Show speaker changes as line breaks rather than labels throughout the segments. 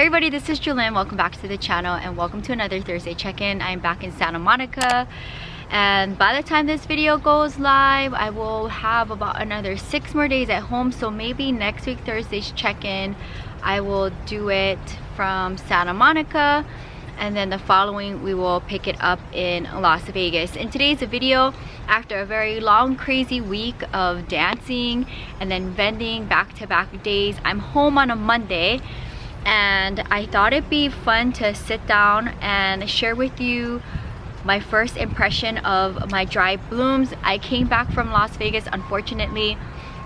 everybody, this is Jewelyn. Welcome back to the channel and welcome to another Thursday check-in. I'm back in Santa Monica, and by the time this video goes live I will have about another 6 more days at home. So maybe next week Thursday's check-in I will do it from Santa Monica, and then the following we will pick it up in Las Vegas. In today's video, after a very long crazy week of dancing and then vending back-to-back days, I'm home on a Monday, and I thought it'd be fun to sit down and share with you my first impression of my dry blooms. I came back from Las Vegas. Unfortunately,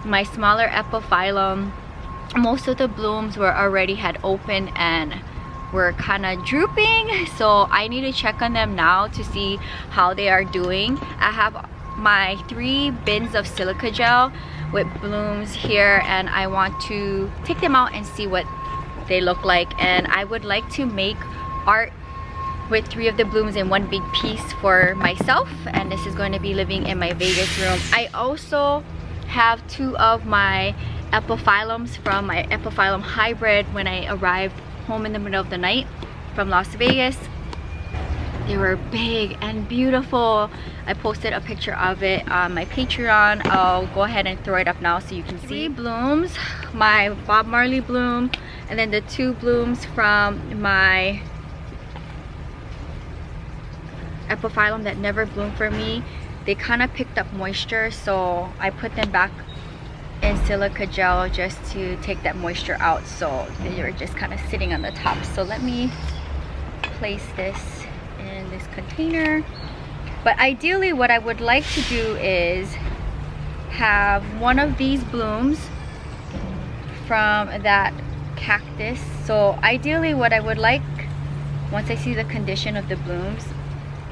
my smaller epiphyllum, most of the blooms were already had opened and were kind of drooping, so I need to check on them now to see how they are doing. I have my 3 bins of silica gel with blooms here, and I want to take them out and see what they look like. And I would like to make art with 3 of the blooms in one big piece for myself, and this is going to be living in my Vegas room. I also have 2 of my epiphyllums from my epiphyllum hybrid when I arrived home in the middle of the night from Las Vegas. They were big and beautiful. I posted a picture of it on my Patreon. I'll go ahead and throw it up now so you can see. 3 blooms, my Bob Marley bloom, and then the 2 blooms from my epiphyllum that never bloomed for me. They kind of picked up moisture, so I put them back in silica gel just to take that moisture out, so they were just kind of sitting on the top. So let me place this in this container. But ideally what I would like to do is have one of these blooms from that cactus. So ideally what I would like, once I see the condition of the blooms,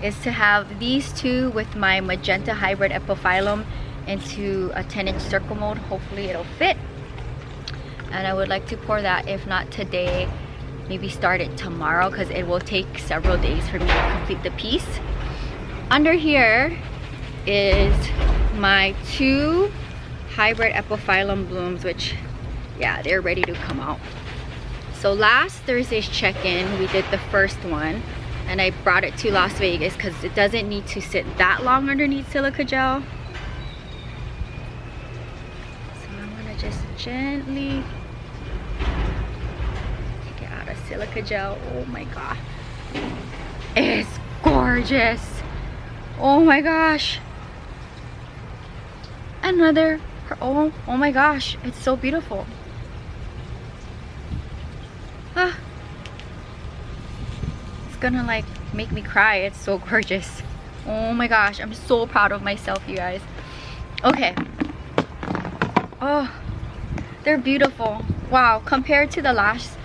is to have these 2 with my magenta hybrid epiphyllum into a 10-inch circle mold. Hopefully it'll fit, and I would like to pour that, if not today, maybe start it tomorrow, because it will take several days for me to complete the piece. Under here is my 2 hybrid epiphyllum blooms, which, yeah, they're ready to come out. So last Thursday's check-in we did the first one, and I brought it to Las Vegas because it doesn't need to sit that long underneath silica gel. So I'm gonna just gently take it out of silica gel. Oh my god, it's gorgeous. Oh my gosh, another, oh my gosh, it's so beautiful. Ah, it's gonna like make me cry. It's so gorgeous. Oh my gosh, I'm so proud of myself, you guys. Okay, oh, they're beautiful. Wow, compared to the last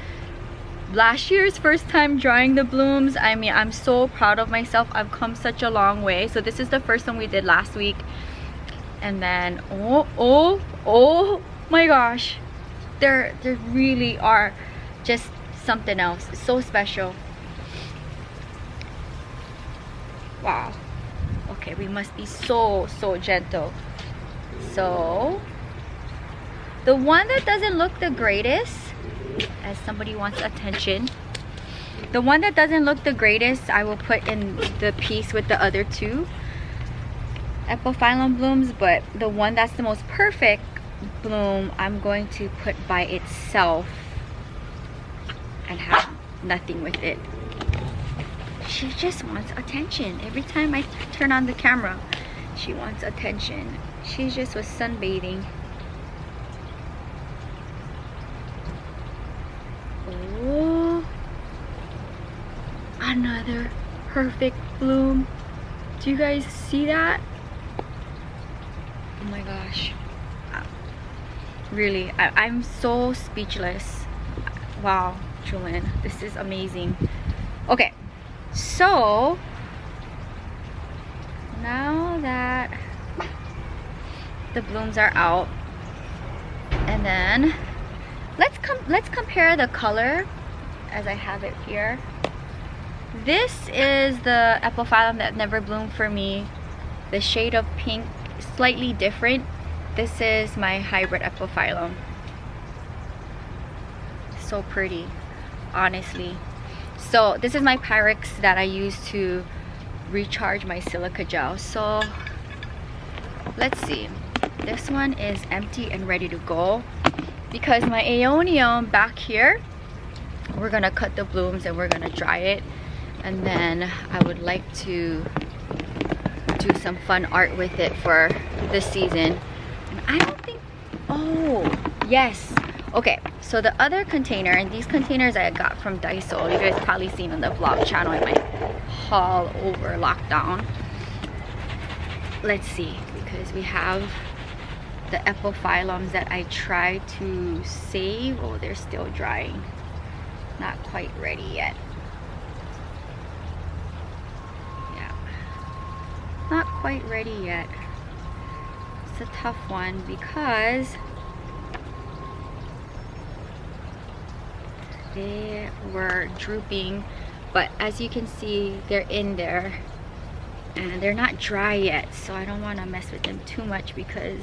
year's first time drying the blooms, I mean, I'm so proud of myself. I've come such a long way. So this is the first one we did last week, and then oh my gosh, they really are just something else. It's so special. Wow. Okay, we must be so gentle. So the one that doesn't look the greatest, as somebody wants attention, the one that doesn't look the greatest I will put in the piece with the other 2 epiphyllum blooms, but the one that's the most perfect bloom I'm going to put by itself and have nothing with it. She just wants attention. Every time I turn on the camera, she wants attention. She just was sunbathing. Oh, another perfect bloom. Do you guys see that? Oh my gosh, really, I'm so speechless. Wow, Jewelyn, this is amazing. Okay, so now that the blooms are out, and then let's compare the color as I have it here. This is the epiphyllum that never bloomed for me. The shade of pink, slightly different. This is my hybrid epiphyllum. So pretty. honestly. So this is my Pyrex that I use to recharge my silica gel. So let's see, this one is empty and ready to go because my aeonium back here, we're gonna cut the blooms and we're gonna dry it, and then I would like to do some fun art with it for this season. And I don't think, oh yes, okay, so the other container, and these containers I got from Daiso, you guys probably seen on the vlog channel in my haul over lockdown. Let's see, because we have the epiphyllums that I tried to save. Oh, they're still drying, not quite ready yet. Yeah, not quite ready yet. It's a tough one because they were drooping, but as you can see, they're in there and they're not dry yet, so I don't want to mess with them too much because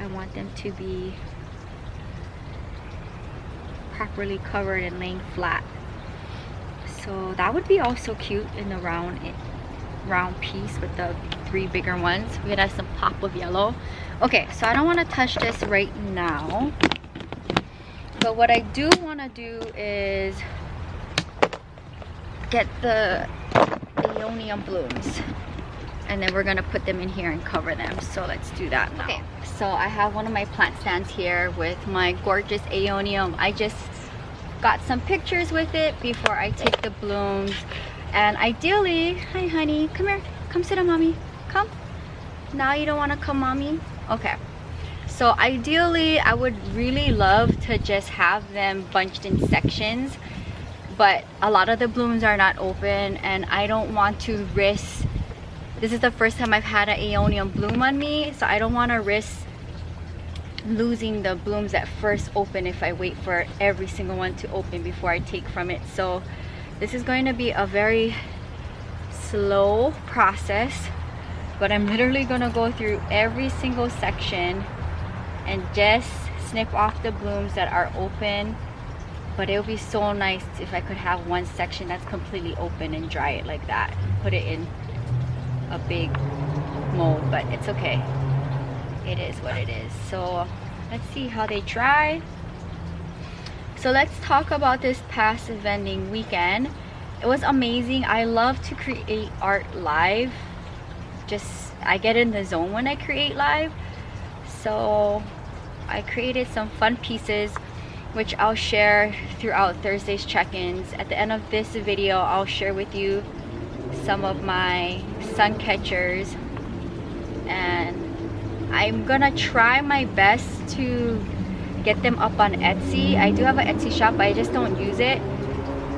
I want them to be properly covered and laying flat. So that would be also cute in the round piece with the 3 bigger ones. We could have some pop of yellow. Okay, so I don't want to touch this right now, but what I do want to do is get the aeonium blooms, and then we're gonna put them in here and cover them. So let's do that now. Okay, so I have one of my plant stands here with my gorgeous aeonium. I just got some pictures with it before I take the blooms, and ideally, hi honey, come here, come sit on mommy, come. Now you don't want to come, mommy? Okay, so ideally I would really love to just have them bunched in sections, but a lot of the blooms are not open and I don't want to risk, this is the first time I've had an aeonium bloom on me, so I don't want to risk losing the blooms that first open if I wait for every single one to open before I take from it. So this is going to be a very slow process, but I'm literally going to go through every single section and just snip off the blooms that are open. But it would be so nice if I could have one section that's completely open and dry it like that, put it in a big mold, but it's okay, it is what it is. So let's see how they dry. So let's talk about this past vending weekend. It was amazing. I love to create art live. Just I get in the zone when I create live. So I created some fun pieces which I'll share throughout Thursday's check-ins. At the end of this video, I'll share with you some of my sun catchers, and I'm gonna try my best to get them up on Etsy. I do have an Etsy shop, but I just don't use it,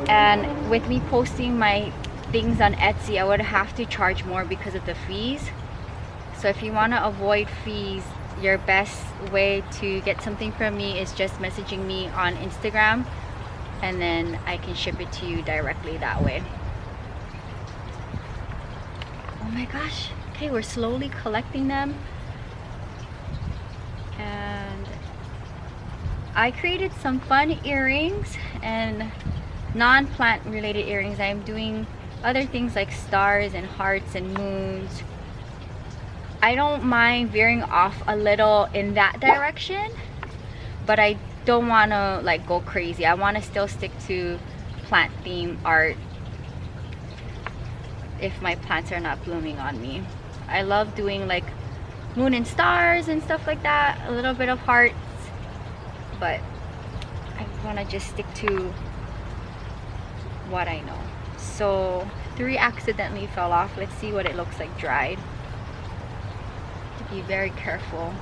and with me posting my things on Etsy, I would have to charge more because of the fees. So if you want to avoid fees, your best way to get something from me is just messaging me on Instagram, and then I can ship it to you directly that way. Oh my gosh. Okay, we're slowly collecting them, and I created some fun earrings and non-plant related earrings. I'm doing other things like stars and hearts and moons. I don't mind veering off a little in that direction, but I don't want to like go crazy. I want to still stick to plant theme art if my plants are not blooming on me. I love doing like moon and stars and stuff like that, a little bit of hearts, but I want to just stick to what I know. So 3 accidentally fell off. Let's see what it looks like dried. Be very careful.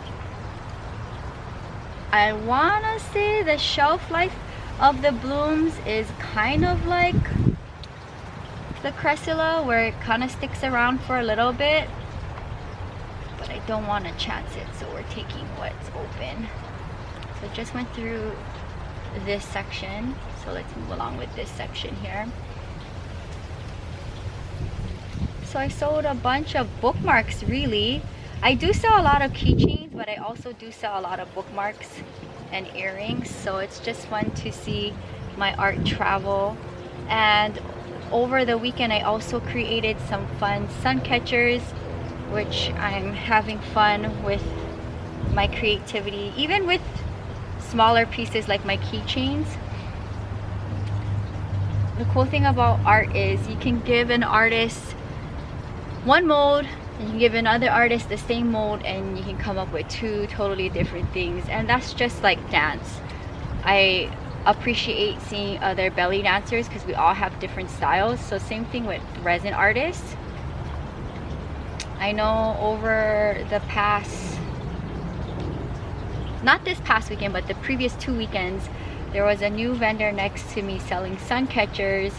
I want to say the shelf life of the blooms is kind of like the Cressula, where it kind of sticks around for a little bit, but I don't want to chance it, so we're taking what's open. So just went through this section, so let's move along with this section here. So I sold a bunch of bookmarks. Really, I do sell a lot of keychains, but I also do sell a lot of bookmarks and earrings, so it's just fun to see my art travel. And over the weekend I also created some fun sun catchers, which I'm having fun with my creativity, even with smaller pieces like my keychains. The cool thing about art is you can give an artist one mold and you can give another artist the same mold, and you can come up with two totally different things. And that's just like dance. I appreciate seeing other belly dancers because we all have different styles. So same thing with resin artists. I know over the past, not this past weekend, but the previous 2 weekends, there was a new vendor next to me selling sun catchers.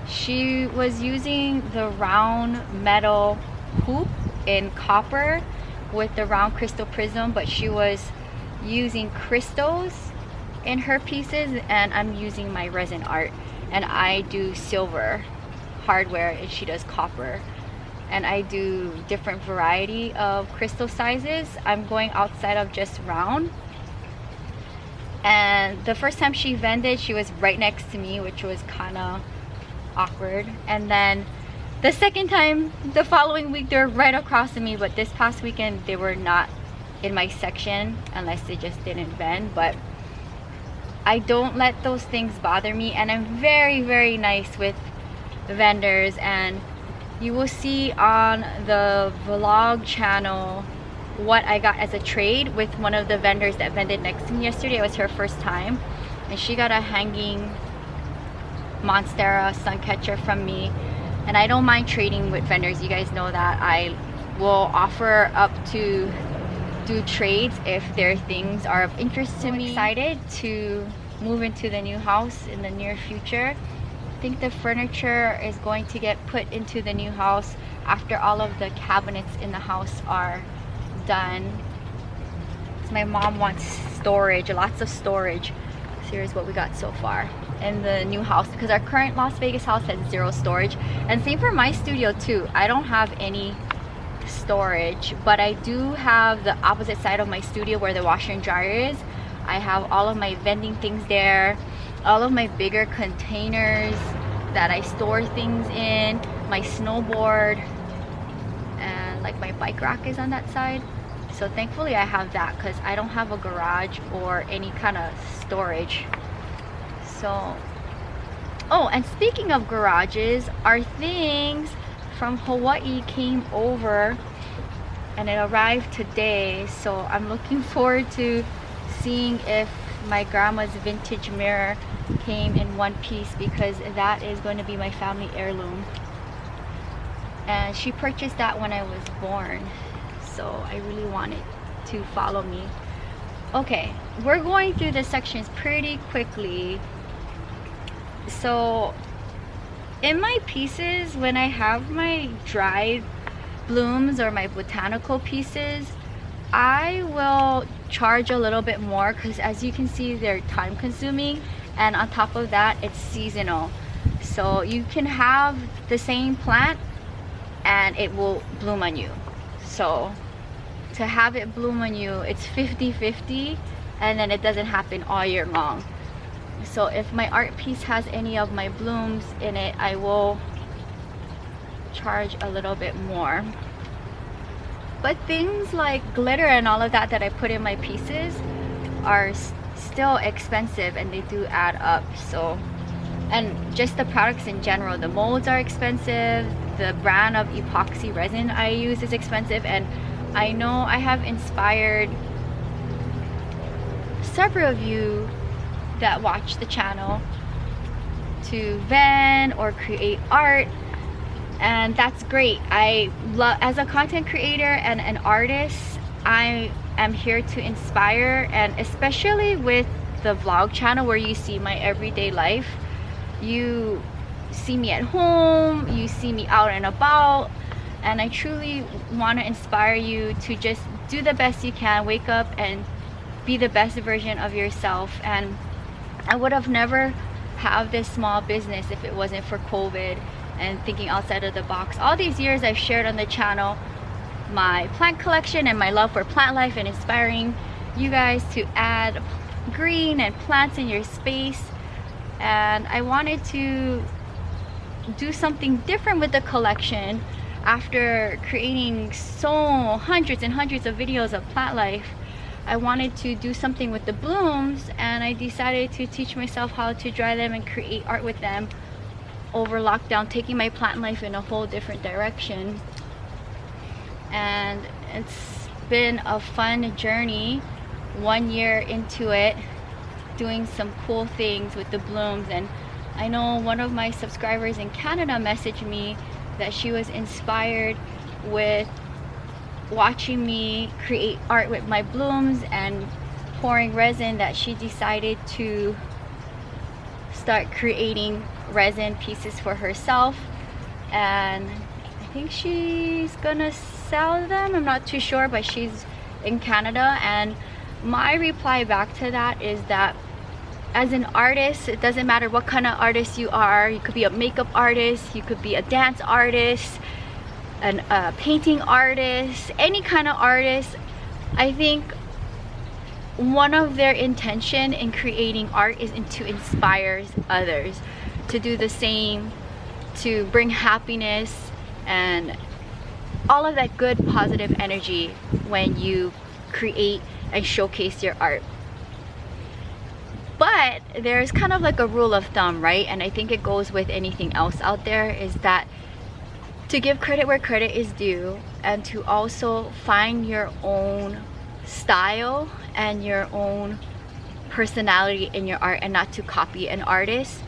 She was using the round metal hoop in copper with the round crystal prism, but she was using crystals in her pieces, and I'm using my resin art, and I do silver hardware and she does copper, and I do different variety of crystal sizes. I'm going outside of just round. And the first time she vended, she was right next to me, which was kind of awkward. And then the second time, the following week, they're right across from me. But this past weekend, they were not in my section unless they just didn't vend. But I don't let those things bother me, and I'm very, very nice with vendors. And you will see on the vlog channel what I got as a trade with one of the vendors that vended next to me yesterday. It was her first time, and she got a hanging Monstera sun catcher from me. And I don't mind trading with vendors, you guys know that. I will offer up to do trades if their things are of interest to me. I'm excited to move into the new house in the near future. I think the furniture is going to get put into the new house after all of the cabinets in the house are done. My mom wants storage, lots of storage. So here's what we got so far in the new house, because our current Las Vegas house has 0 storage. And same for my studio too. I don't have any storage, but I do have the opposite side of my studio where the washer and dryer is. I have all of my vending things there, all of my bigger containers that I store things in, my snowboard, and like my bike rack is on that side. So thankfully I have that because I don't have a garage or any kind of storage. So, oh, and speaking of garages, our things from Hawaii came over and it arrived today. So I'm looking forward to seeing if my grandma's vintage mirror came in one piece, because that is going to be my family heirloom. And she purchased that when I was born. So I really want it to follow me. Okay, we're going through the sections pretty quickly. So in my pieces, when I have my dried blooms or my botanical pieces, I will charge a little bit more because, as you can see, they're time consuming, and on top of that, it's seasonal. So you can have the same plant and it will bloom on you. So to have it bloom on you, it's 50-50, and then it doesn't happen all year long. So if my art piece has any of my blooms in it, I will charge a little bit more. But things like glitter and all of that I put in my pieces are still expensive, and they do add up. So, and just the products in general, the molds are expensive, the brand of epoxy resin I use is expensive, and I know I have inspired several of you that watch the channel to vend or create art, and that's great. I love, as a content creator and an artist, I am here to inspire, and especially with the vlog channel where you see my everyday life. You see me at home, you see me out and about, and I truly want to inspire you to just do the best you can, wake up and be the best version of yourself. And I would have never have this small business if it wasn't for COVID and thinking outside of the box. All these years I've shared on the channel my plant collection and my love for plant life, and inspiring you guys to add green and plants in your space. and I wanted to do something different with the collection. After creating hundreds and hundreds of videos of plant life, I wanted to do something with the blooms, and I decided to teach myself how to dry them and create art with them over lockdown, taking my plant life in a whole different direction. And it's been a fun journey, 1 year into it, doing some cool things with the blooms. And I know one of my subscribers in Canada messaged me that she was inspired with watching me create art with my blooms and pouring resin, that she decided to start creating resin pieces for herself, and I think she's gonna sell them. I'm not too sure, but she's in Canada. And my reply back to that is that as an artist, it doesn't matter what kind of artist you are. You could be a makeup artist, you could be a dance artist, a painting artist, any kind of artist. I think one of their intention in creating art is to inspire others to do the same, to bring happiness and all of that good positive energy when you create and showcase your art. But there's kind of like a rule of thumb, right? And I think it goes with anything else out there, is that to give credit where credit is due, and to also find your own style and your own personality in your art, and not to copy an artist.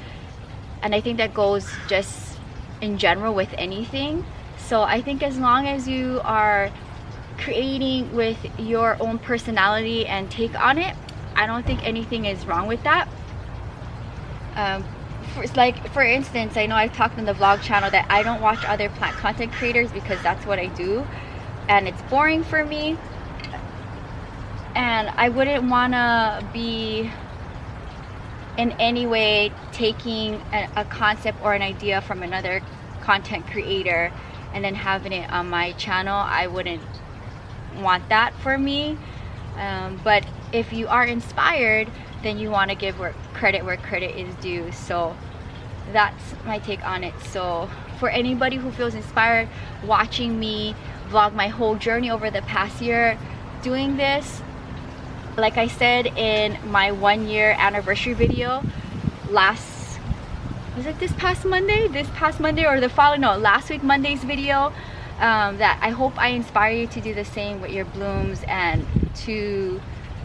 And I think that goes just in general with anything. So I think as long as you are creating with your own personality and take on it, I don't think anything is wrong with that. For instance, I know I've talked on the vlog channel that I don't watch other plant content creators because that's what I do, and it's boring for me, and I wouldn't want to be in any way taking a concept or an idea from another content creator and then having it on my channel. I wouldn't want that for me. But if you are inspired, then you want to give credit where credit is due. So that's my take on it. So for anybody who feels inspired watching me vlog my whole journey over the past year doing this, like I said in my 1 year anniversary video last Monday or the following, no, last week Monday's video, that I hope I inspire you to do the same with your blooms, and to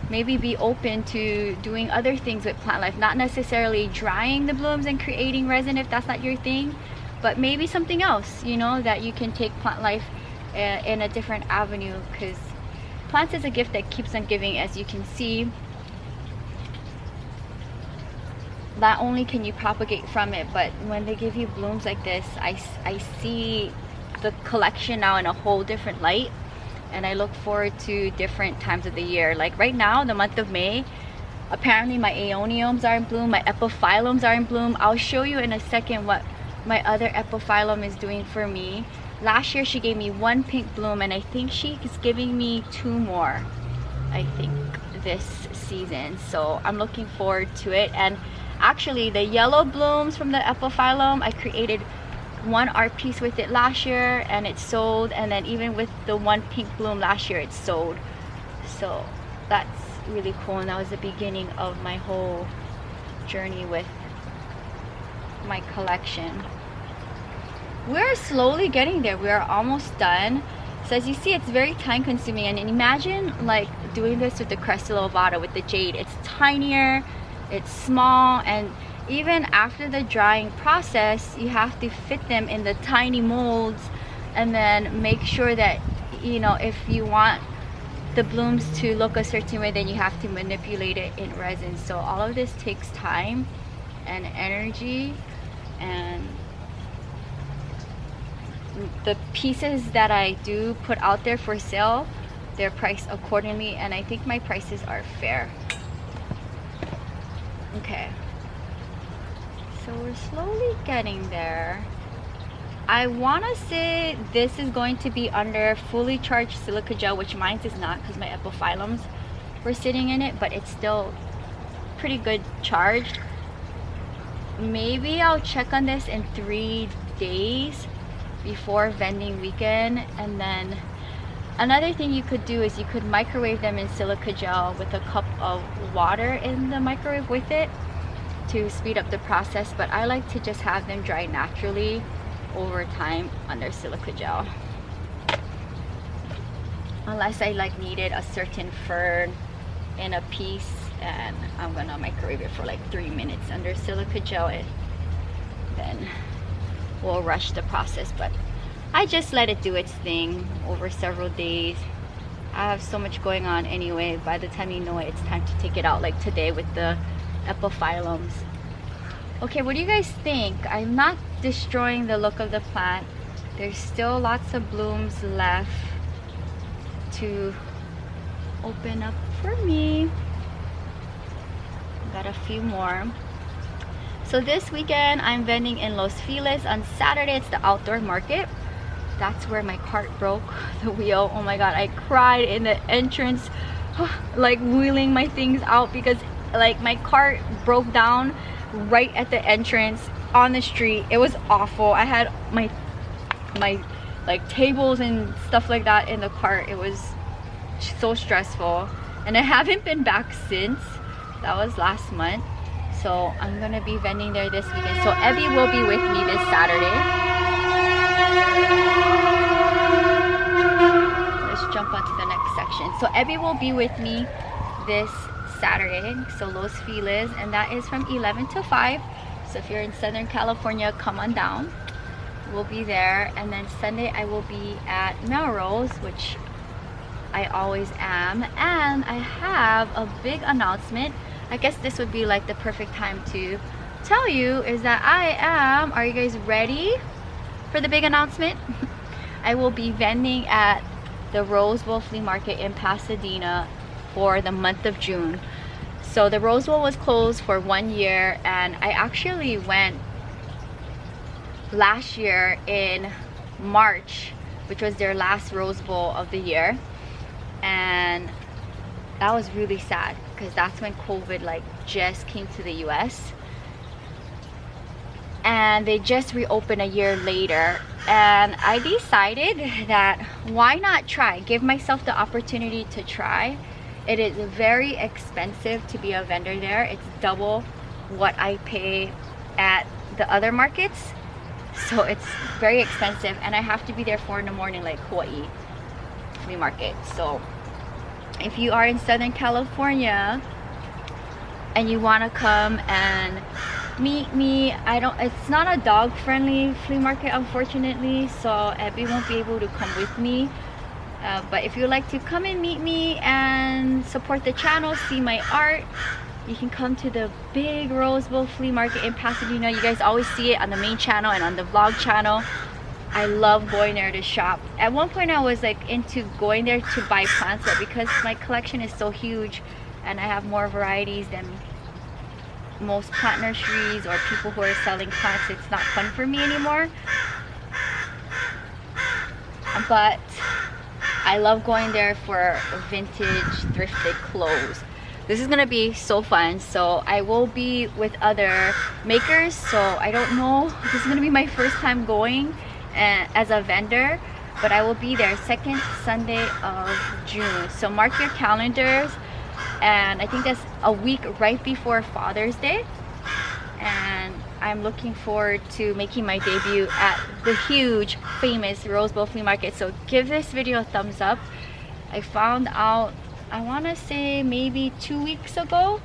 maybe be open to doing other things with plant life, not necessarily drying the blooms and creating resin if that's not your thing, but maybe something else, you know, that you can take plant life in a different avenue, because plants is a gift that keeps on giving. As you can see, not only can you propagate from it, but when they give you blooms like this, I see the collection now in a whole different light, and I look forward to different times of the year. Like right now, the month of May, apparently my aeoniums are in bloom, my epiphyllums are in bloom. I'll show you in a second what my other epiphyllum is doing for me. Last year she gave me 1 pink bloom, and I think she is giving me 2 more, I think, this season. So I'm looking forward to it. And actually the yellow blooms from the epiphyllum, I created 1 art piece with it last year and it sold, and then even with the 1 pink bloom last year, it sold. So that's really cool, and that was the beginning of my whole journey with my collection. We're slowly getting there. We are almost done. So as you see, it's very time consuming, and imagine like doing this with the Crystal Ovada, with the jade. It's tinier, it's small, and even after the drying process, you have to fit them in the tiny molds, and then make sure that, you know, if you want the blooms to look a certain way, then you have to manipulate it in resin. So all of this takes time and energy, and the pieces that I do put out there for sale, they're priced accordingly, and I think my prices are fair. Okay, so we're slowly getting there. I want to say this is going to be under fully charged silica gel, which mine is not because my epiphyllums were sitting in it, but it's still pretty good charged. maybe I'll check on this in 3 days before vending weekend. And then another thing you could do is you could microwave them in silica gel with a cup of water in the microwave with it to speed up the process, but I like to just have them dry naturally over time under silica gel, unless I like needed a certain fern in a piece, and I'm gonna microwave it for like 3 minutes under silica gel, and then we'll rush the process. But I just let it do its thing over several days. I have so much going on anyway. By the time you know it, it's time to take it out, like today with the epiphyllums. Okay, what do you guys think? I'm not destroying the look of the plant. There's still lots of blooms left to open up for me. Got a few more. So this weekend I'm vending in Los Feliz. On Saturday it's the outdoor market. That's where my cart broke the wheel. Oh my god, I cried in the entrance like wheeling my things out because like my cart broke down right at the entrance on the street. It was awful. I had my like tables and stuff like that in the cart. It was so stressful, and I haven't been back since. That was last month. So I'm gonna be vending there this weekend. So Evie will be with me this Saturday. Let's jump onto the next section. So Evie will be with me this Saturday, so Los Feliz, and that is from 11 to 5. So if you're in Southern California, come on down. We'll be there. And then Sunday I will be at Melrose, which I always am. And I have a big announcement. I guess this would be like the perfect time to tell you is that are you guys ready for the big announcement? I will be vending at the Rose Bowl Flea Market in Pasadena for the month of June. So the Rose Bowl was closed for 1 year, and I actually went last year in March, which was their last Rose Bowl of the year, and that was really sad because that's when COVID like just came to the US, and they just reopened a year later. And I decided that why not try, give myself the opportunity to try. It is very expensive to be a vendor there. It's double what I pay at the other markets, so it's very expensive, and I have to be there 4 in the morning like Hawaii flea market. So if you are in Southern California and you want to come and meet me, it's not a dog friendly flea market unfortunately, so Abby won't be able to come with me. But if you'd like to come and meet me and support the channel, see my art, you can come to the big Rose Bowl Flea Market in Pasadena. You guys always see it on the main channel and on the vlog channel. I love going there to shop. At one point I was like into going there to buy plants, but because my collection is so huge and I have more varieties than most plant nurseries or people who are selling plants, it's not fun for me anymore. But I love going there for vintage thrifted clothes. This is gonna be so fun. So I will be with other makers, so I don't know, this is gonna be my first time going as a vendor, but I will be there second Sunday of June. So mark your calendars, and I think that's a week right before Father's Day, and I'm looking forward to making my debut at the huge famous Rose Bowl Flea Market. So give this video a thumbs up. I found out, I want to say maybe 2 weeks ago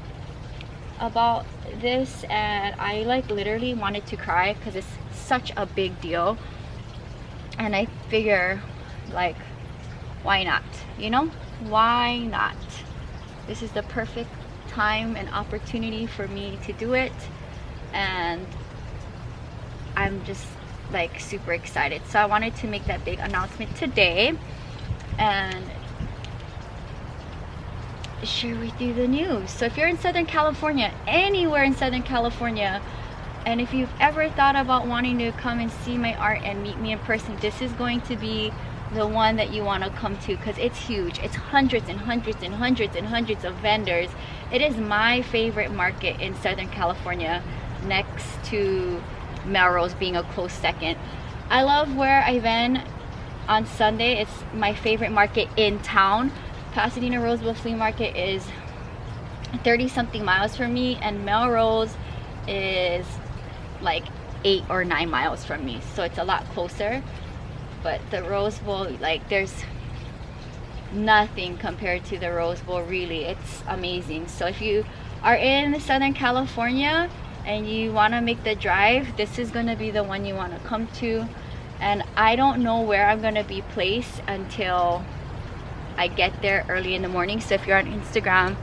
about this, and I like literally wanted to cry because it's such a big deal, and I figure like why not, you know, why not? This is the perfect time and opportunity for me to do it, and I'm just like super excited. So I wanted to make that big announcement today and share with you the news. So if you're in Southern California, anywhere in Southern California, and if you've ever thought about wanting to come and see my art and meet me in person, this is going to be the one that you want to come to because it's huge. It's hundreds and hundreds and hundreds and hundreds of vendors. It is my favorite market in Southern California. next to Melrose being a close second. I love where I vend on Sunday. It's my favorite market in town. Pasadena Roseville Flea Market is 30 something miles from me, and Melrose is like 8 or 9 miles from me, so it's a lot closer. But the Roseville, like, there's nothing compared to the Roseville, really. It's amazing. So if you are in Southern California and you want to make the drive, this is going to be the one you want to come to. And I don't know where I'm going to be placed until I get there early in the morning. So if you're on Instagram,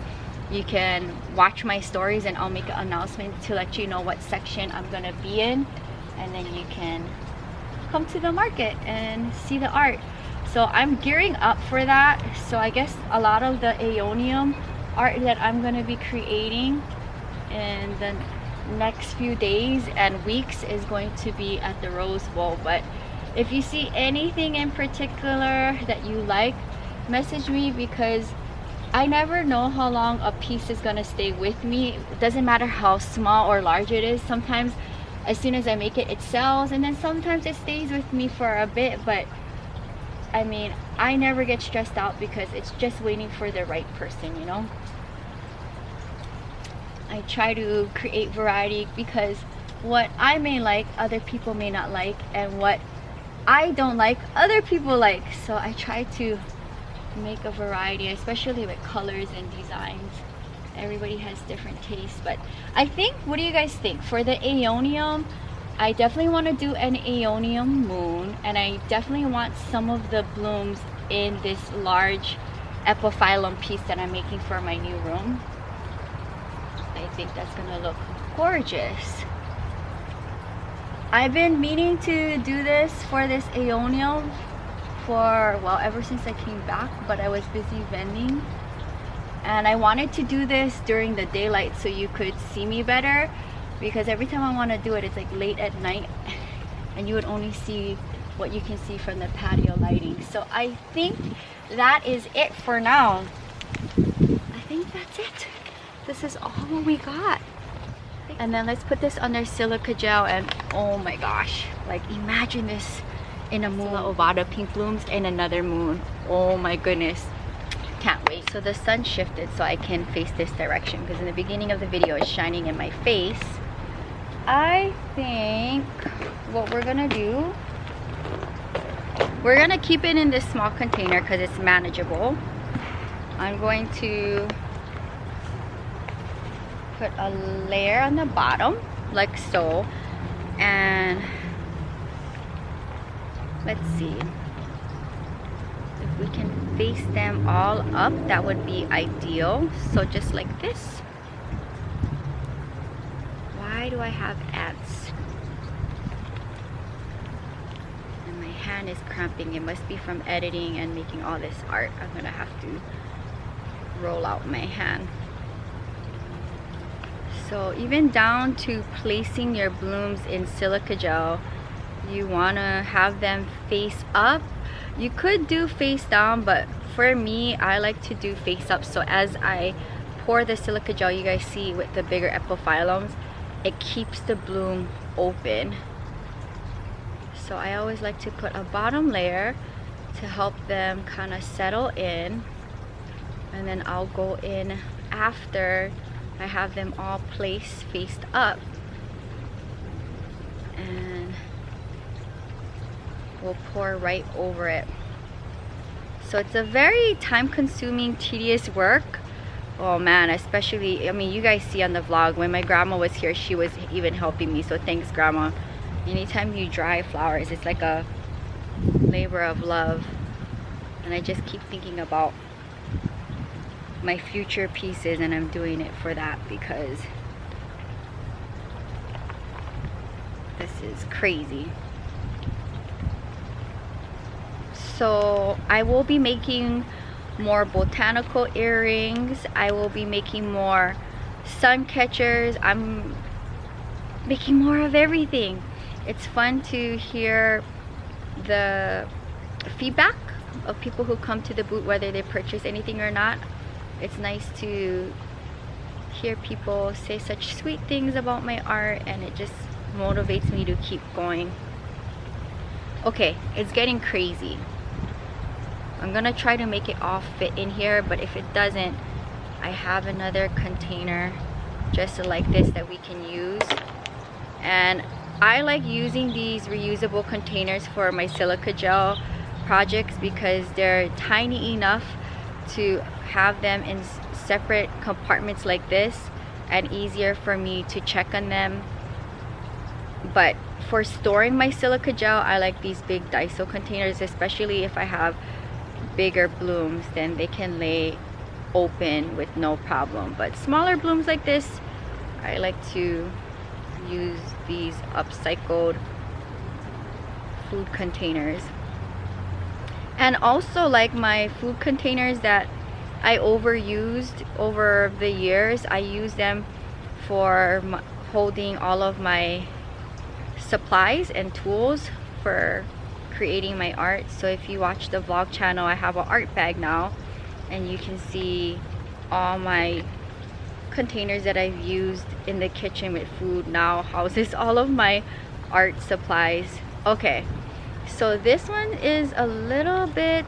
you can watch my stories and I'll make an announcement to let you know what section I'm going to be in, and then you can come to the market and see the art. So I'm gearing up for that. So I guess a lot of the Aeonium art that I'm going to be creating in the next few days and weeks is going to be at the Rose Bowl. But if you see anything in particular that you like, message me, because I never know how long a piece is going to stay with me. It doesn't matter how small or large it is. Sometimes as soon as I make it, it sells, and then sometimes it stays with me for a bit. But I mean, I never get stressed out because it's just waiting for the right person, you know. I try to create variety because what I may like, other people may not like, and what I don't like, other people like. So I try to make a variety, especially with colors and designs. Everybody has different tastes. But I think, what do you guys think for the Aeonium? I definitely want to do an Aeonium moon, and I definitely want some of the blooms in this large epiphyllum piece that I'm making for my new room. I think that's gonna look gorgeous. I've been meaning to do this for this Aeonium for, well, ever since I came back, but I was busy vending, and I wanted to do this during the daylight so you could see me better, because every time I want to do it, it's like late at night and you would only see what you can see from the patio lighting. So I think that is it for now. I think that's it. This is all we got. And then let's put this under silica gel, and oh my gosh, like imagine this in a moon. Ovada pink blooms in another moon. Oh my goodness, can't wait. So the sun shifted so I can face this direction, because in the beginning of the video it's shining in my face. I think what we're gonna do, we're gonna keep it in this small container because it's manageable. I'm going to put a layer on the bottom like so, and let's see if we can face them all up. That would be ideal. So just like this. Why do I have ants? And my hand is cramping. It must be from editing and making all this art. I'm gonna have to roll out my hand. So even down to placing your blooms in silica gel, you want to have them face up. You could do face down, but for me, I like to do face up. So as I pour the silica gel, you guys see with the bigger epiphyllums, it keeps the bloom open. So I always like to put a bottom layer to help them kind of settle in, and then I'll go in after I have them all placed faced up, and we'll pour right over it. So it's a very time-consuming, tedious work. Oh man, especially, I mean, you guys see on the vlog when my grandma was here, she was even helping me. So thanks, grandma. Anytime you dry flowers, it's like a labor of love, and I just keep thinking about my future pieces, and I'm doing it for that because this is crazy. So I will be making more botanical earrings. I will be making more sun catchers. I'm making more of everything. It's fun to hear the feedback of people who come to the booth, whether they purchase anything or not. It's nice to hear people say such sweet things about my art, and it just motivates me to keep going. Okay, it's getting crazy. I'm gonna try to make it all fit in here, but if it doesn't, I have another container just like this that we can use. And I like using these reusable containers for my silica gel projects because they're tiny enough to have them in separate compartments like this, and easier for me to check on them. But for storing my silica gel, I like these big Daiso containers, especially if I have bigger blooms, then they can lay open with no problem. But smaller blooms like this, I like to use these upcycled food containers. And also, like my food containers that I overused over the years, I use them for holding all of my supplies and tools for creating my art. So if you watch the vlog channel, I have an art bag now, and you can see all my containers that I've used in the kitchen with food now houses all of my art supplies. Okay, so this one is a little bit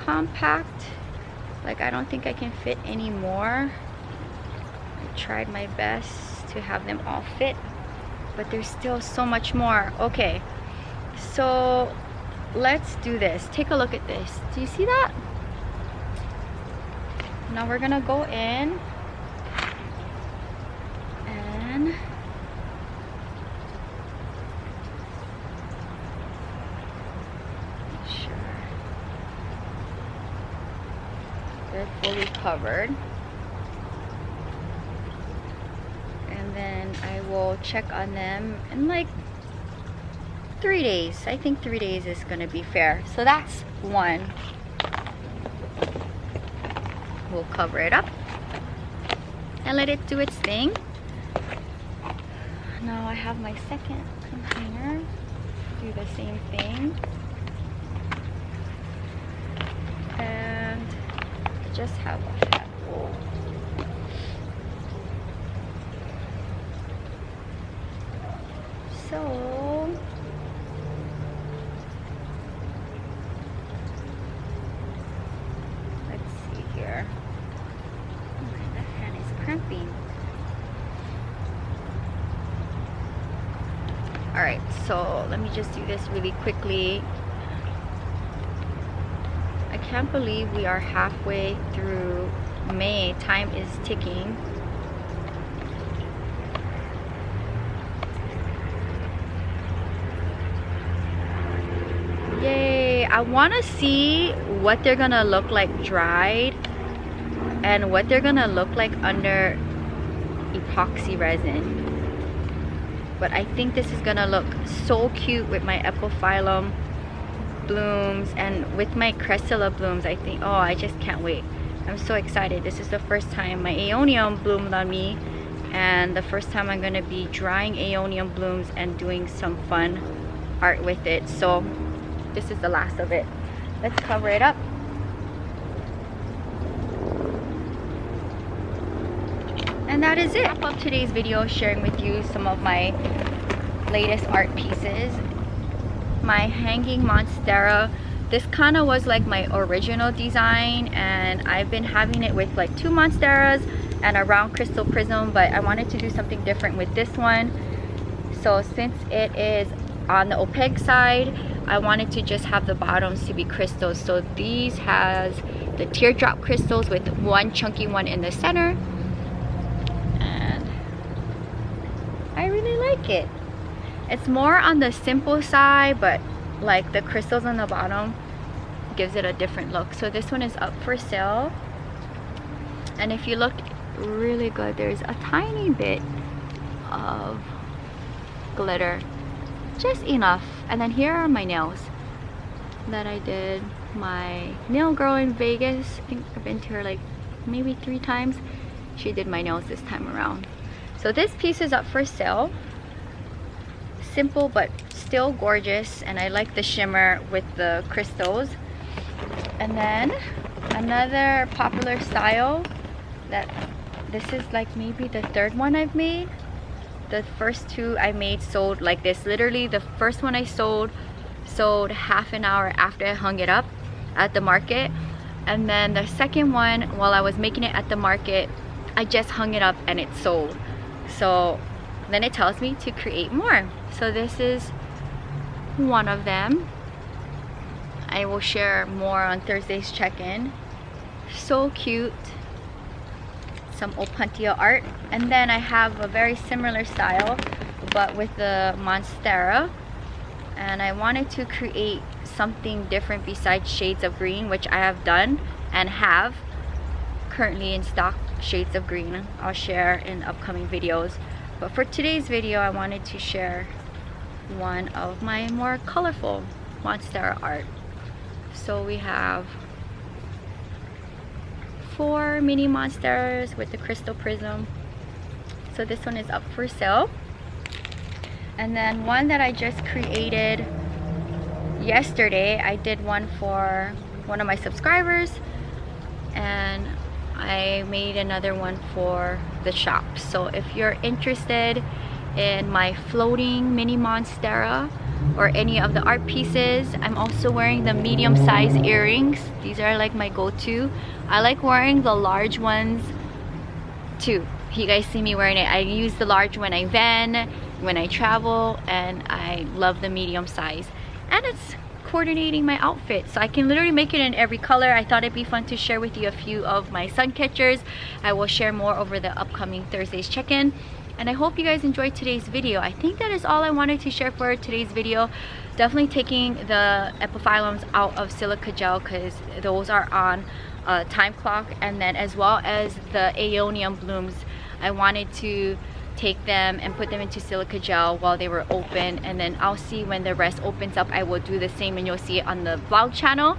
compact. Like, I don't think I can fit any more. I tried my best to have them all fit, but there's still so much more. Okay, so let's do this. Take a look at this. Do you see that? Now we're gonna go in and make sure they're fully covered, and then I will check on them in like 3 days. I think 3 days is gonna be fair. So that's one. We'll cover it up and let it do its thing. Now I have my second container. Do the same thing. And just have a handful. So let's see here. My left hand is cramping. Alright, so let me just do this really quickly. I can't believe we are halfway through May. Time is ticking. Yay! I want to see what they're gonna look like dried and what they're gonna look like under epoxy resin. But I think this is gonna look so cute with my epiphyllum blooms and with my cressula blooms. I think, oh, I just can't wait. I'm so excited. This is the first time my aeonium bloomed on me, and the first time I'm gonna be drying aeonium blooms and doing some fun art with it. So this is the last of it. Let's cover it up. And that is it. I'll wrap up today's video sharing with you some of my latest art pieces. My hanging monstera, this kind of was like my original design, and I've been having it with like 2 monsteras and a round crystal prism, but I wanted to do something different with this one. So since it is on the opaque side, I wanted to just have the bottoms to be crystals. So these has the teardrop crystals with one chunky one in the center, and I really like it. It's more on the simple side, but like the crystals on the bottom gives it a different look. So this one is up for sale, and if you look really good, there's a tiny bit of glitter, just enough. And then here are my nails that I did. My nail girl in Vegas, I think I've been to her like maybe 3 times. She did my nails this time around. So this piece is up for sale. Simple but still gorgeous, and I like the shimmer with the crystals. And then another popular style that this is like maybe the third one I've made. The first two I made sold like this. Literally the first one I sold half an hour after I hung it up at the market, and then the second one, while I was making it at the market, I just hung it up and it sold. So then it tells me to create more. So this is one of them. I will share more on Thursday's check-in. So cute. Some Opuntia art. And then I have a very similar style but with the Monstera, and I wanted to create something different besides shades of green, which I have done and have currently in stock shades of green. I'll share in upcoming videos, but for today's video I wanted to share one of my more colorful Monstera art. So we have 4 mini Monsteras with the crystal prism. So this one is up for sale. And then one that I just created yesterday, I did one for one of my subscribers, and I made another one for the shop. So if you're interested in my floating mini Monstera or any of the art pieces, I'm also wearing the medium size earrings. These are like my go-to. I like wearing the large ones too. You guys see me wearing it. I use the large when I vend, when I travel, and I love the medium size. And it's coordinating my outfit, so I can literally make it in every color. I thought it'd be fun to share with you a few of my sun catchers. I will share more over the upcoming Thursday's check-in. And I hope you guys enjoyed today's video. I think that is all I wanted to share for today's video. Definitely taking the epiphyllums out of silica gel because those are on a time clock, and then as well as the aeonium blooms, I wanted to take them and put them into silica gel while they were open, and then I'll see when the rest opens up. I will do the same and you'll see it on the vlog channel.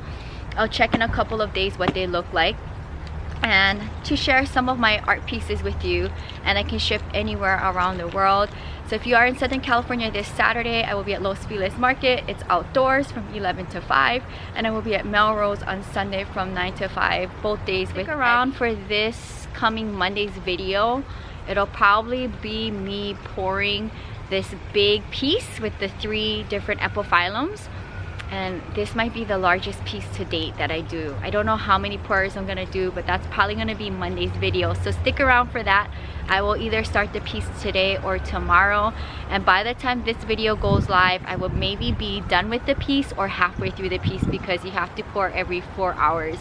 I'll check in a couple of days what they look like, and to share some of my art pieces with you, and I can ship anywhere around the world. So if you are in Southern California this Saturday, I will be at Los Feliz Market. It's outdoors from 11 to 5, and I will be at Melrose on Sunday from 9 to 5, both days. Stick around for this coming Monday's video. It'll probably be me pouring this big piece with the 3 different epiphyllums, and this might be the largest piece to date that I do. I don't know how many pours I'm gonna do, but that's probably gonna be Monday's video, so stick around for that. I will either start the piece today or tomorrow, and by the time this video goes live, I will maybe be done with the piece or halfway through the piece, because you have to pour every 4 hours.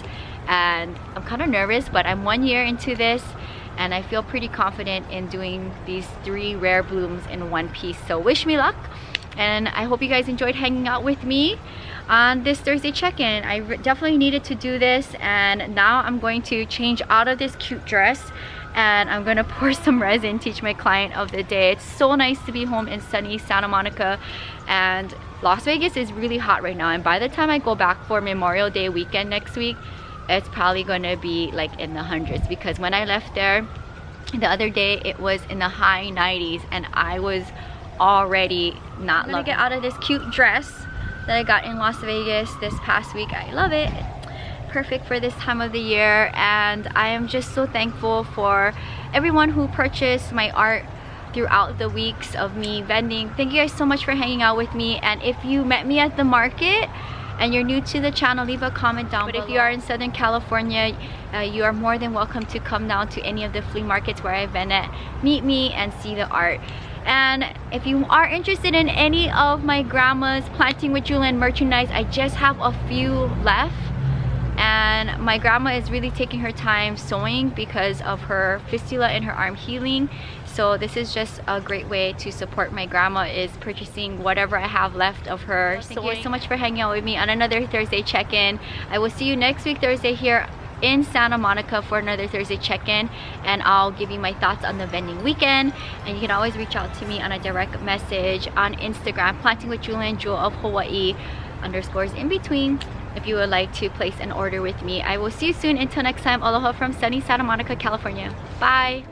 And I'm kind of nervous, but I'm 1 year into this, and I feel pretty confident in doing these 3 rare blooms in one piece. So wish me luck, and I hope you guys enjoyed hanging out with me on this Thursday check-in. I definitely needed to do this, and now I'm going to change out of this cute dress and I'm gonna pour some resin, teach my client of the day. It's so nice to be home in sunny Santa Monica, and Las Vegas is really hot right now, and by the time I go back for Memorial Day weekend next week, it's probably gonna be like in the hundreds, because when I left there the other day it was in the high 90s and I was already not loving it. I'm gonna get out of this cute dress that I got in Las Vegas this past week. I love it. Perfect for this time of the year, and I am just so thankful for everyone who purchased my art throughout the weeks of me vending. Thank you guys so much for hanging out with me, and if you met me at the market and you're new to the channel, leave a comment down below. But if you are in Southern California, you are more than welcome to come down to any of the flea markets where I vend at, meet me and see the art. And if you are interested in any of my grandma's Planting with Jewelyn merchandise, I just have a few left. And my grandma is really taking her time sewing because of her fistula in her arm healing. So this is just a great way to support my grandma, is purchasing whatever I have left of her. Thank you so much for hanging out with me on another Thursday check-in. I will see you next week Thursday here in Santa Monica for another Thursday check-in, and I'll give you my thoughts on the vending weekend. And you can always reach out to me on a direct message on Instagram, Planting with Jewelyn, Jewel of Hawaii _ in between, if you would like to place an order with me. I will see you soon. Until next time, aloha from sunny Santa Monica, California. Bye.